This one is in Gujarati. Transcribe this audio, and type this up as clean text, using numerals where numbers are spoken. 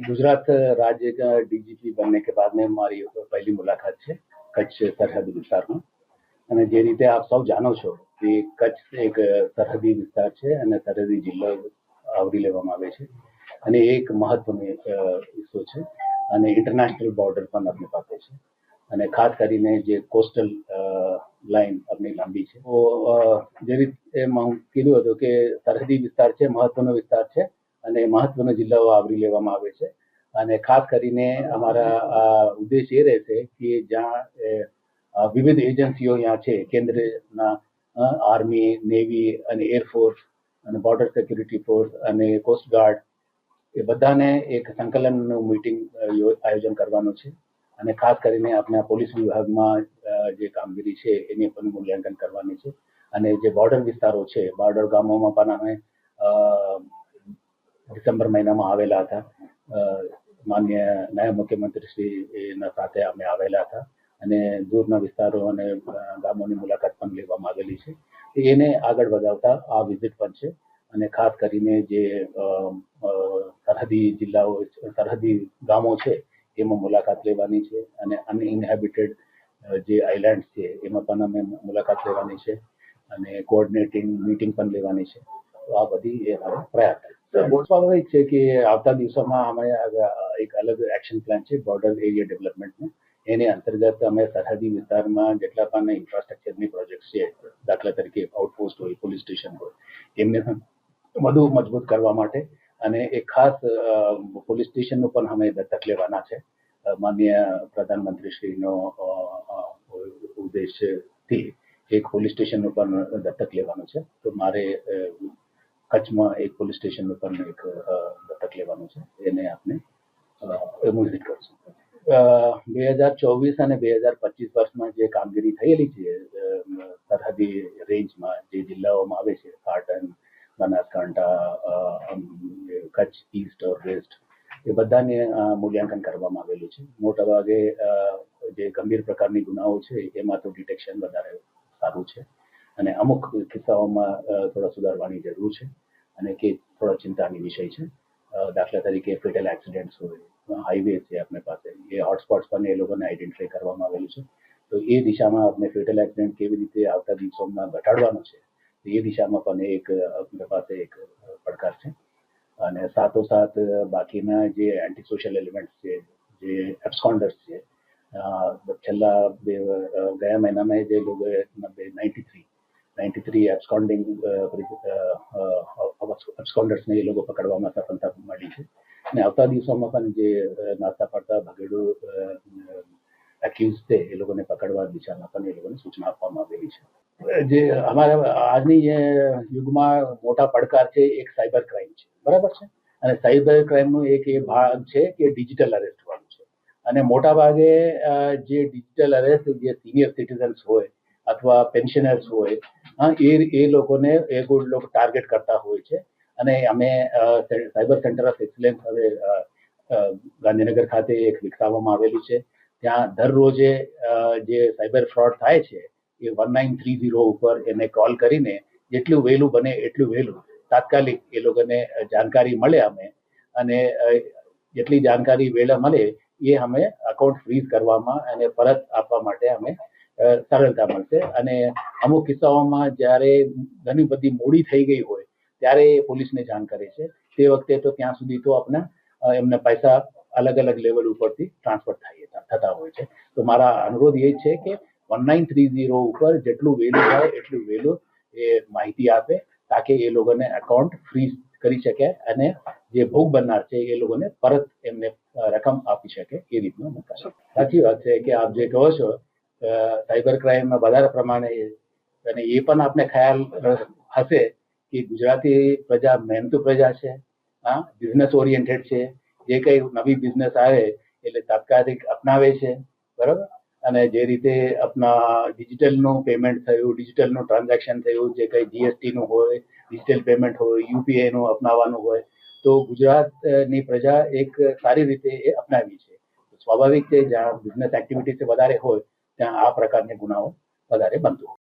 गुजरात राज्य का डीजीपी बनने के बाद में મારી પહેલી મુલાકાત છે કચ્છ સરહદી વિસ્તારમાં અને જે રીતે આપ સૌ જાણો છો કે કચ્છ એક સરહદી વિસ્તાર છે અને સરહદી જિલ્લો આવરી લેવામાં આવે છે અને એક મહત્વનો હિસ્સો છે અને ઇન્ટરનેશનલ બોર્ડર પણ આપણી પાસે છે અને ખાસ કરીને જે કોસ્ટલ લાઇન આપણી લાંબી છે તો જે રીતે હું કીધું હતું કે સરહદી વિસ્તાર છે, મહત્વનો વિસ્તાર છે અને મહત્વના જિલ્લાઓ આવરી લેવામાં આવે છે અને ખાસ કરીને અમારા ઉદ્દેશ એ રહેશે કે જ્યાં વિવિધ એજન્સીઓ અહીંયા છે, કેન્દ્રના આર્મી, નેવી અને એરફોર્સ અને બોર્ડર સિક્યુરિટી ફોર્સ અને કોસ્ટગાર્ડ એ બધાને એક સંકલનનું મીટિંગ આયોજન કરવાનું છે અને ખાસ કરીને આપણા પોલીસ વિભાગમાં જે કામગીરી છે એની પણ મૂલ્યાંકન કરવાની છે અને જે બોર્ડર વિસ્તારો છે, બોર્ડર ગામોમાં પણ અમે ડિસેમ્બર મહિનામાં આવેલા હતા. માન્ય નાયબ મુખ્યમંત્રી શ્રીના સાથે અમે આવેલા હતા અને દૂરના વિસ્તારો અને ગામોની મુલાકાત પણ લેવામાં આવેલી છે. એને આગળ વધાવતા આ વિઝિટ પણ છે અને ખાસ કરીને જે સરહદી જિલ્લાઓ, સરહદી ગામો છે એમાં મુલાકાત લેવાની છે અને અનઇન્હેબિટેડ જે આઇલેન્ડ્સ છે એમાં પણ અમે મુલાકાત લેવાની છે અને કોઓર્ડિનેટિંગ મીટિંગ પણ લેવાની છે. તો આ બધી એ અમારો પ્રયાસ છે. સ્વાભાવિક છે કે આવતા દિવસોમાં અમે એક અલગ એક્શન પ્લાન છે બોર્ડર એરિયા ડેવલપમેન્ટનો. એની અંતર્ગત અમે સરહદી વિસ્તારમાં જેટલા પણ ઇન્ફ્રાસ્ટ્રક્ચરની પ્રોજેક્ટ છે, દાખલા તરીકે આઉટપોસ્ટ હોય, પોલીસ સ્ટેશન હોય, એમને વધુ મજબૂત કરવા માટે અને એક ખાસ પોલીસ સ્ટેશનનું પણ અમે દત્તક લેવાના છે. માનનીય પ્રધાનમંત્રીશ્રીનો ઉદ્દેશથી એક પોલીસ સ્ટેશનનું પણ દત્તક લેવાનું છે. તો મારે કચ્છમાં એક પોલીસ સ્ટેશનનું પણ એક દત્તક લેવાનું છે. એને આપણે વિઝિટ કરશું. 2024 અને 2025 વર્ષમાં જે કામગીરી થયેલી છે સરહદી રેન્જમાં જે જિલ્લાઓમાં આવે છે, પાટણ, બનાસકાંઠા, કચ્છ ઈસ્ટ ઓર વેસ્ટ, એ બધાને મૂલ્યાંકન કરવામાં આવેલું છે. મોટાભાગે જે ગંભીર પ્રકારની ગુનાઓ છે એમાં તો ડિટેક્શન વધારે સારું છે અને અમુક કિસ્સાઓમાં થોડા સુધારવાની જરૂર છે અને કે થોડા ચિંતાની વિષય છે. દાખલા તરીકે ફેટલ એક્સિડન્ટ્સ હોય, હાઈવે છે આપણી પાસે, એ હોટસ્પોટ્સ પણ એ લોકોને આઈડેન્ટિફાઈ કરવામાં આવેલું છે. તો એ દિશામાં આપણે ફેટલ એક્સિડન્ટ કેવી રીતે આવતા દિવસોમાં ઘટાડવાનું છે, તો એ દિશામાં પણ એક આપણી પાસે એક પડકાર છે અને સાથોસાથ બાકીના જે એન્ટી સોશિયલ એલિમેન્ટ્સ છે, જે એબ્સ્કોન્ડર્સ છે, છેલ્લા ગયા મહિનામાં જે લોકો 93 એબ્સ્કોન્ડિંગ એબ્સ્કોન્ડર્સને એ લોકો પકડવામાં સફળતા મળી છે અને આવતા દિવસોમાં પણ જે નાસ્તા પડતા ભગેડું એક્યુઝ છે એ લોકોને પકડવા દિશામાં પણ એ લોકોને સૂચના આપવામાં આવેલી છે. જે અમારા આજની જે યુગમાં મોટા પડકાર છે એક સાયબર ક્રાઇમ છે, બરાબર છે, અને સાયબર ક્રાઇમનો એક એ ભાગ છે કે ડિજિટલ અરેસ્ટ વાળું છે અને મોટા ભાગે જે ડિજિટલ અરેસ્ટ જે સિનિયર સિટીઝન્સ હોય અથવા પેન્શનર્સ હોય એ લોકોને એ લોકો ટાર્ગેટ કરતા હોય છે અને અમે સાયબર સેન્ટર ઓફ એક્સલન્સ હવે ગાંધીનગર ખાતે એક વિકસાવવામાં આવેલું છે. ત્યાં દરરોજે જે સાયબર ફ્રોડ થાય છે એ 1930 ઉપર એને કોલ કરીને જેટલું વહેલું બને એટલું વહેલું તાત્કાલિક એ લોકોને જાણકારી મળે અમે અને જેટલી જાણકારી વહેલા મળે એ અમે અકાઉન્ટ ફ્રીઝ કરવામાં અને પરત આપવા માટે અમે સરળતા મળશે અને અમુક કિસ્સાઓમાં જ્યારે ઘણી બધી મોડી થઈ ગઈ હોય ત્યારે પોલીસને જાણ કરે છે. તે વખતે તો ત્યાં સુધી તો આપણા એમને પૈસા અલગ અલગ લેવલ ઉપરથી ટ્રાન્સફર થતા હોય છે. તો મારા અનુરોધ એ છે કે 1930 ઉપર જેટલું વહેલું થાય એટલું વહેલું એ માહિતી આપે તાકે એ લોકોને એકાઉન્ટ ફ્રીઝ કરી શકે અને જે ભોગ બનનાર છે એ લોકોને પરત એમને રકમ આપી શકે એ રીતનું. સાચી વાત છે કે આપ જે કહો છો સાયબર ક્રાઇમમાં વધારે પ્રમાણે અને એ પણ આપણે ખ્યાલ હશે કે ગુજરાતી પ્રજા મહેનતુ પ્રજા છે, બિઝનેસ ઓરિએન્ટેડ છે. જે કંઈ નવી બિઝનેસ આવે એટલે તાત્કાલિક અપનાવે છે, બરાબર, અને જે રીતે આપણા ડિજિટલનું પેમેન્ટ થયું, ડિજિટલનું ટ્રાન્ઝેક્શન થયું, જે કંઈ જીએસટીનું હોય, ડિજિટલ પેમેન્ટ હોય, યુપીઆઈનું અપનાવવાનું હોય, તો ગુજરાતની પ્રજા એક સારી રીતે એ અપનાવી છે. સ્વાભાવિક છે જ્યાં બિઝનેસ એક્ટિવિટીઝ વધારે હોય ત્યાં આ પ્રકારની ગુનાઓ વધારે બનતું હોય.